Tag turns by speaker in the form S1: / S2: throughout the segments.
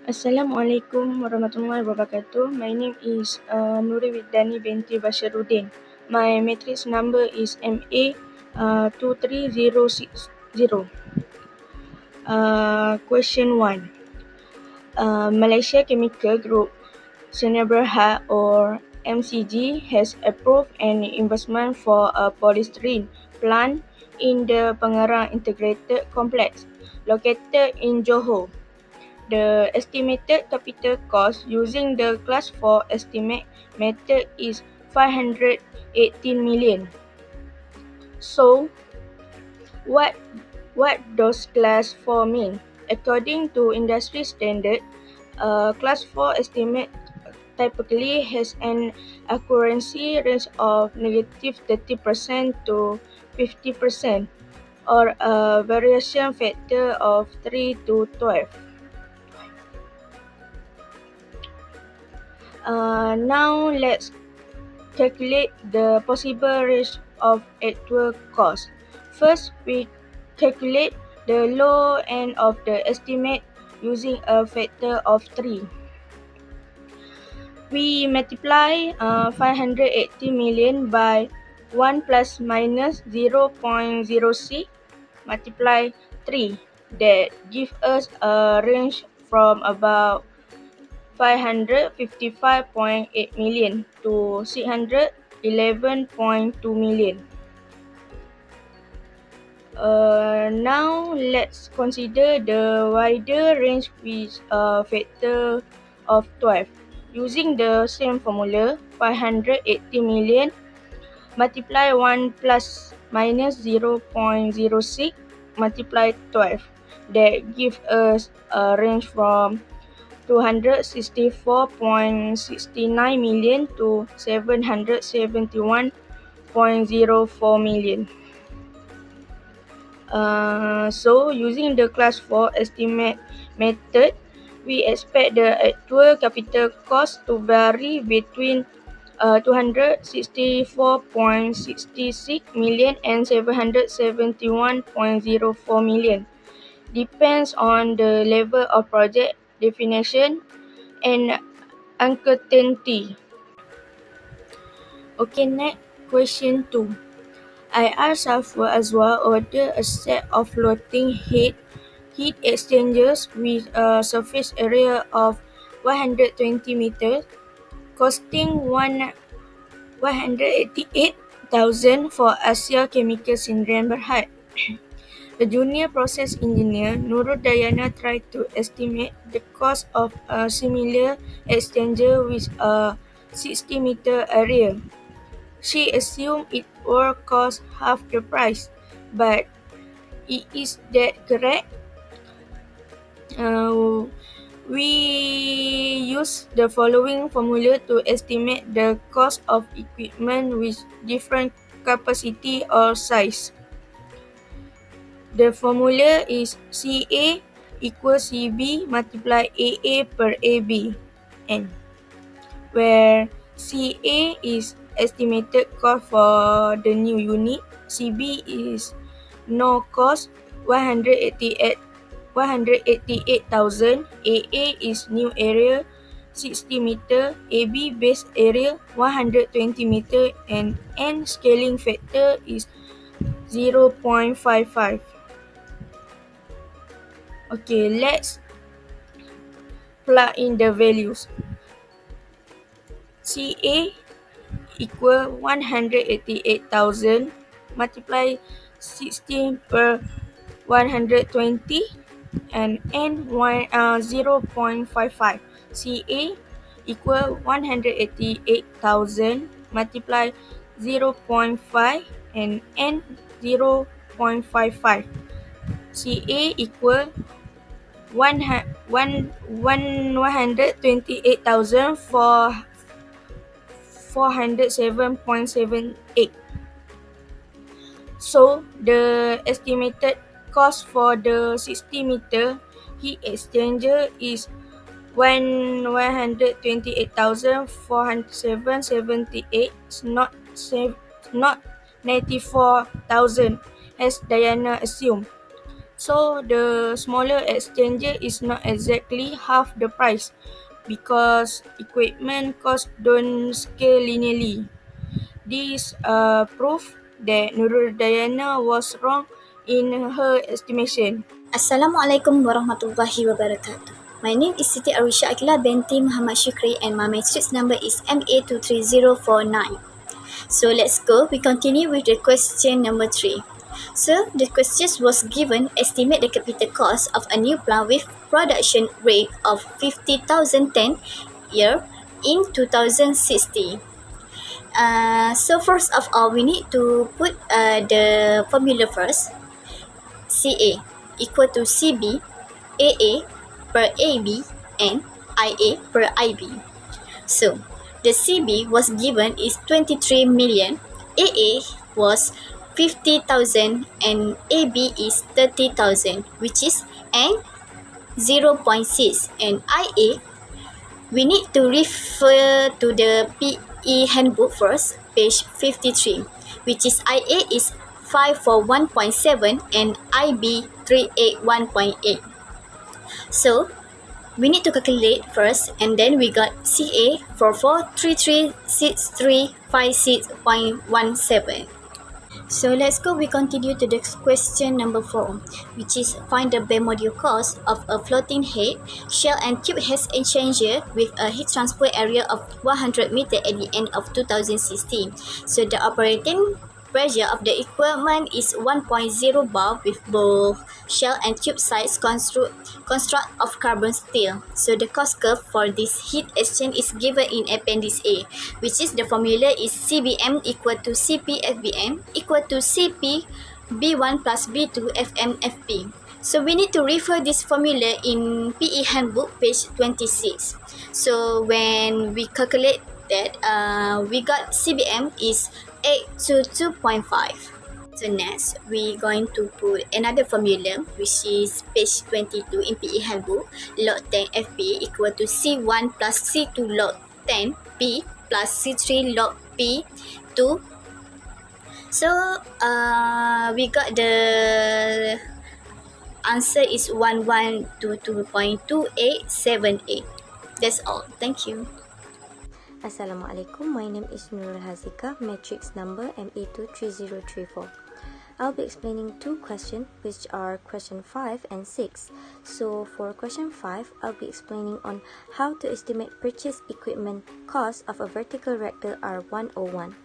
S1: Assalamualaikum warahmatullahi wabarakatuh. My name is Nuri Widani binti Basharuddin. My matrix number is MA 23060. Question 1. Malaysia Chemical Group Sdn Bhd or MCG has approved an investment for a polystyrene plant in the Pengerang Integrated Complex located in Johor. The estimated capital cost using the Class 4 estimate method is 518 million. So, what does Class 4 mean? According to industry standard, Class 4 estimate typically has an accuracy range of -30% to 50% or a variation factor of 3 to 12. Now let's calculate the possible range of actual cost. First, we calculate the low end of the estimate using a factor of 3. We multiply 580 million by 1 plus minus 0.06 multiply 3. That gives us a range from about 555.8 million to 611.2 million. Now let's consider the wider range with a factor of 12. Using the same formula, 580 million multiply 1 plus minus 0.06 multiply 12. That gives us a range from 264.69 million to 771.04 million. So using the Class 4 estimate method, we expect the actual capital cost to vary between 264.66 million and 771.04 million. Depends on the level of project definition and uncertainty. Okay, next question 2. IR Safwa Azwa ordered a set of floating heat exchangers with a surface area of 120 meters, costing 188,000 for Asia Chemical Sdn Bhd. The junior process engineer, Nurul Dayana, tried to estimate the cost of a similar exchanger with a 60-meter area. She assumed it would cost half the price, but is that correct? We use the following formula to estimate the cost of equipment with different capacity or size. The formula is CA equals CB multiply AA per AB, N, where CA is estimated cost for the new unit, CB is no cost 188,000, AA is new area 60 meter, AB base area 120 meter, and N scaling factor is 0.55. Okay, let's plug in the values. CA equal 188,000 multiply 16 per 120 and N 0.55. CA equal 188,000 multiply 0.5 and N 0.55. CA equal 128,000 for 407.78. So the estimated cost for the 60 meter heat exchanger is 128,407.78, not 94,000 as Diana assumed. So the smaller exchanger is not exactly half the price because equipment costs don't scale linearly. This proof that Nurul Dayana was wrong in her estimation.
S2: Assalamualaikum warahmatullahi wabarakatuh. My name is Siti Arisha Akila binti Muhammad Shukri and my matrix number is MA23049. So let's go. We continue with the question number 3. So the question was given estimate the capital cost of a new plant with production rate of 50,000 ton year in 2060. So first of all, we need to put the formula first. CA equal to CB, AA per AB, and IA per IB. So, the CB was given is 23 million, AA was 50,000, and AB is 30,000, which is N 0.6. And IA, we need to refer to the PE handbook first, page 53, which is IA is 541.7 and IB 381.8. So we need to calculate first, and then we got CA 44336356.17. So let's go. We continue to the question number 4, which is find the bare module cost of a floating head shell and tube head exchanger with a heat transfer area of 100 meter at the end of 2016. So the operating pressure of the equipment is 1.0 bar with both shell and tube sides construct of carbon steel. So the cost curve for this heat exchange is given in appendix A, which is the formula is CBM equal to CP FBM equal to CP B1 plus B2 FMFP. So we need to refer this formula in PE handbook page 26. So when we calculate that, we got CBM is 8 to 2.5. So next, we're going to put another formula, which is page 22 in PE handbook. Log 10 FP equal to C1 plus C2 log 10 P plus C3 log P 2. So we got the answer is 1122.2878. That's all. Thank you.
S3: Assalamualaikum, my name is Nurul Hazika, matrix number MA23034. I'll be explaining two questions, which are question 5 and 6. So for question 5, I'll be explaining on how to estimate purchase equipment cost of a vertical reactor R101.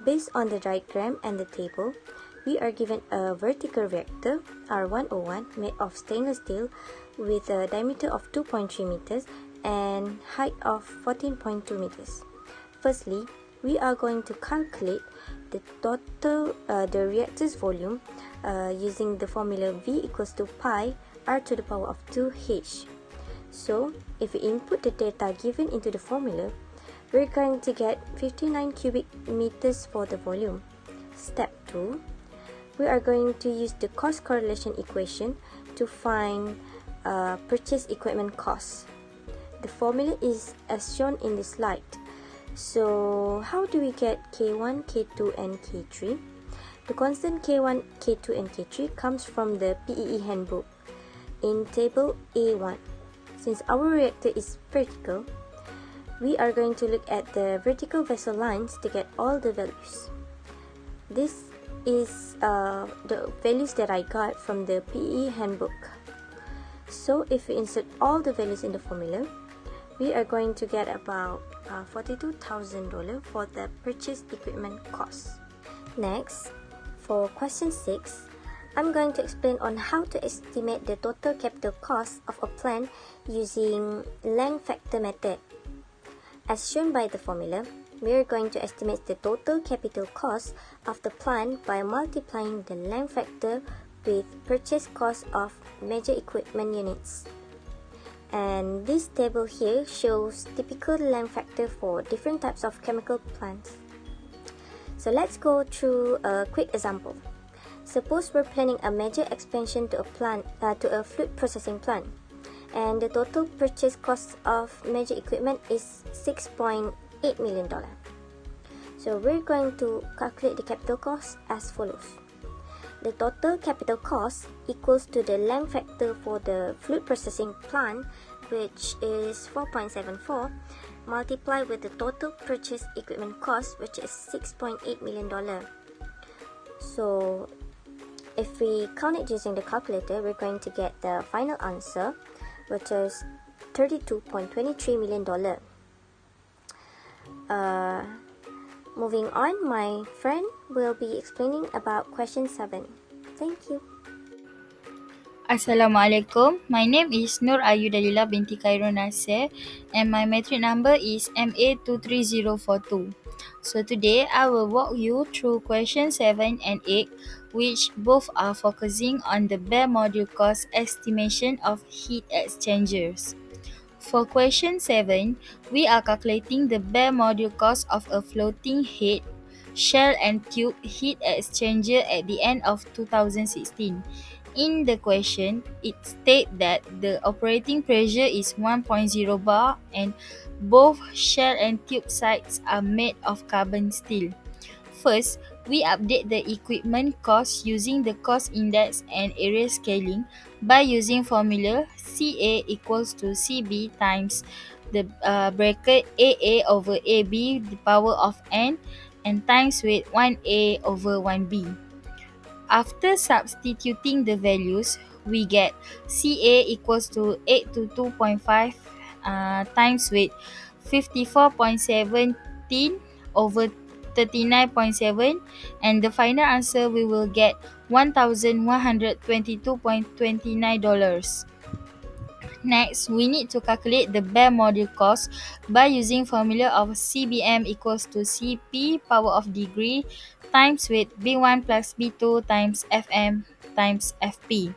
S3: Based on the diagram and the table, we are given a vertical reactor R101 made of stainless steel with a diameter of 2.3 meters and height of 14.2 meters. Firstly, we are going to calculate the total the reactor's volume using the formula V equals to pi r to the power of 2h. So if we input the data given into the formula, we're going to get 59 cubic meters for the volume. Step 2, we are going to use the cost correlation equation to find purchase equipment costs. The formula is as shown in the slide. So how do we get K1, K2 and K3? The constant K1, K2 and K3 comes from the PEE handbook in table A1. Since our reactor is vertical, we are going to look at the vertical vessel lines to get all the values. This is the values that I got from the PE handbook. So if we insert all the values in the formula, we are going to get about $42,000 for the purchase equipment cost. Next, for question 6, I'm going to explain on how to estimate the total capital cost of a plant using length factor method. As shown by the formula, we are going to estimate the total capital cost of the plant by multiplying the length factor with purchase cost of major equipment units. And this table here shows typical length factor for different types of chemical plants. So let's go through a quick example. Suppose we're planning a major expansion to a fluid processing plant, and the total purchase cost of major equipment is $6.8 million. So we're going to calculate the capital cost as follows. the total capital cost equals to the land factor for the fluid processing plant, which is 4.74, multiplied with the total purchase equipment cost, which is $6.8 million. So if we count it using the calculator, we're going to get the final answer, which is $32.23 million. Moving on, my friend will be explaining about question 7. Thank you.
S1: Assalamualaikum. My name is Nur Ayu Dalila binti Khairul Nasir and my metric number is MA23042. So today I will walk you through question 7 and 8, which both are focusing on the bare module cost estimation of heat exchangers. For question 7, we are calculating the bare module cost of a floating head, shell and tube heat exchanger at the end of 2016. In the question, it states that the operating pressure is 1.0 bar and both shell and tube sides are made of carbon steel. First, we update the equipment cost using the cost index and area scaling by using formula CA equals to CB times the bracket AA over AB the power of n and times with 1A over 1B. After substituting the values, we get CA equals to 822.5 times with 54.17 over 39.7, and the final answer we will get $1,122.29. Next, we need to calculate the bare module cost by using formula of CBM equals to CP power of degree times with B1 plus B2 times FM times FP.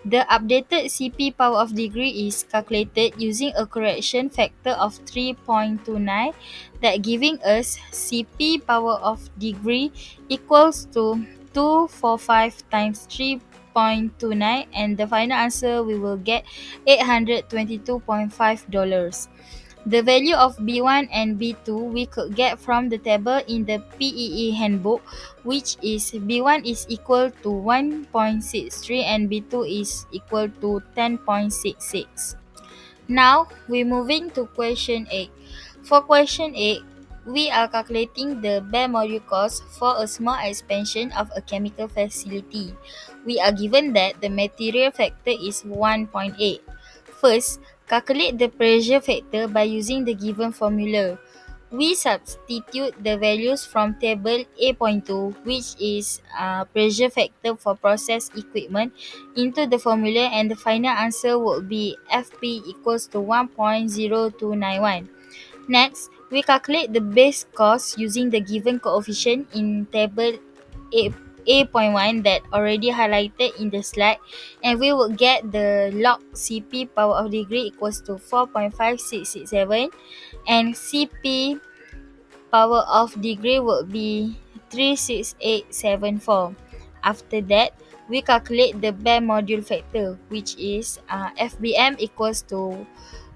S1: The updated CP power of degree is calculated using a correction factor of 3.29, that giving us CP power of degree equals to 245 times 3.29, and the final answer we will get $822.5. The value of B1 and B2 we could get from the table in the PEE handbook, which is B1 is equal to 1.63 and B2 is equal to 10.66. Now, we're moving to question 8. For question 8, we are calculating the bare module cost for a small expansion of a chemical facility. We are given that the material factor is 1.8. First, calculate the pressure factor by using the given formula. We substitute the values from table A.2, which is pressure factor for process equipment, into the formula, and the final answer will be FP equals to 1.0291. Next, we calculate the base cost using the given coefficient in table A.1 that already highlighted in the slide, and we will get the log CP power of degree equals to 4.5667 and CP power of degree will be 36874. After that, we calculate the bare module factor, which is FBM equals to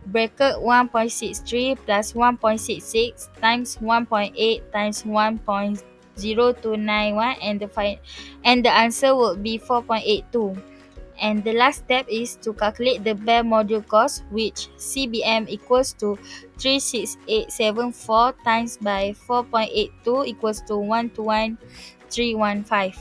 S1: bracket 1.63 plus 1.66 times 1.8 times 1.0291, and the answer will be 4.82. And the last step is to calculate the bare module cost, which CBM equals to 36874 times by 4.82 equals to 121,315.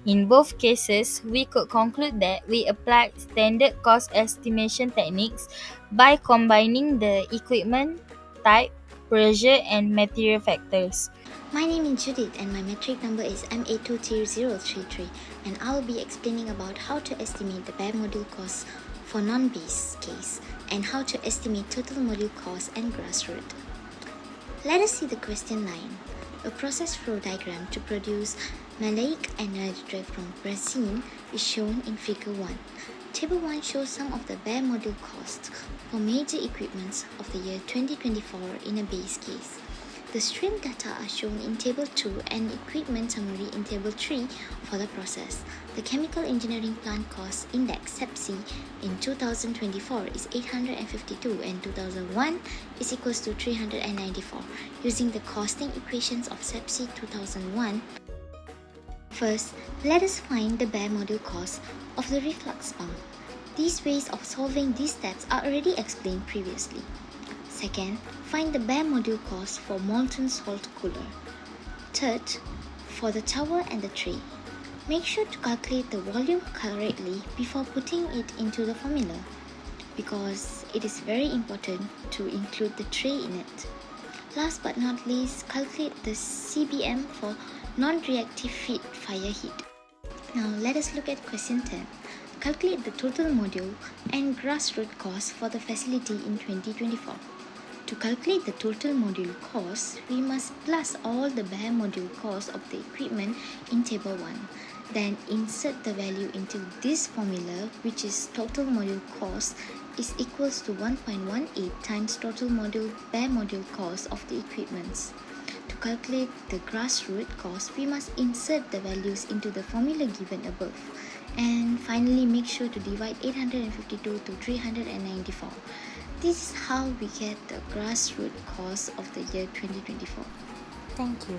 S1: In both cases, we could conclude that we applied standard cost estimation techniques by combining the equipment type, pressure, and material factors.
S2: My name is Judith and my metric number is MA23033, and I will be explaining about how to estimate the bare module cost for non-base case and how to estimate total module cost and gross root. Let us see the question 9. A process flow diagram to produce maleic anhydride from brazine is shown in figure 1. Table 1 shows some of the bare module costs for major equipments of the year 2024 in a base case. The stream data are shown in Table 2 and equipment summary in Table 3 for the process. The Chemical Engineering Plant Cost Index (CEPC) in 2024 is 852 and 2001 is equals to 394. Using the costing equations of CEPC 2001, First, let us find the bare module cost of the reflux pump. These ways of solving these steps are already explained previously. Second, find the bare module cost for molten salt cooler. Third, for the tower and the tray. Make sure to calculate the volume correctly before putting it into the formula, because it is very important to include the tray in it. Last but not least, calculate the CBM for non-reactive feed fire heat. Now let us look at question 10. Calculate the total module and grassroots cost for the facility in 2024. To calculate the total module cost, we must plus all the bare module cost of the equipment in table 1. Then insert the value into this formula, which is total module cost is equals to 1.18 times total bare module cost of the equipments. To calculate the grassroots cost, we must insert the values into the formula given above. And finally, make sure to divide 852 to 394. This is how we get the grassroots cost of the year 2024.
S3: Thank you.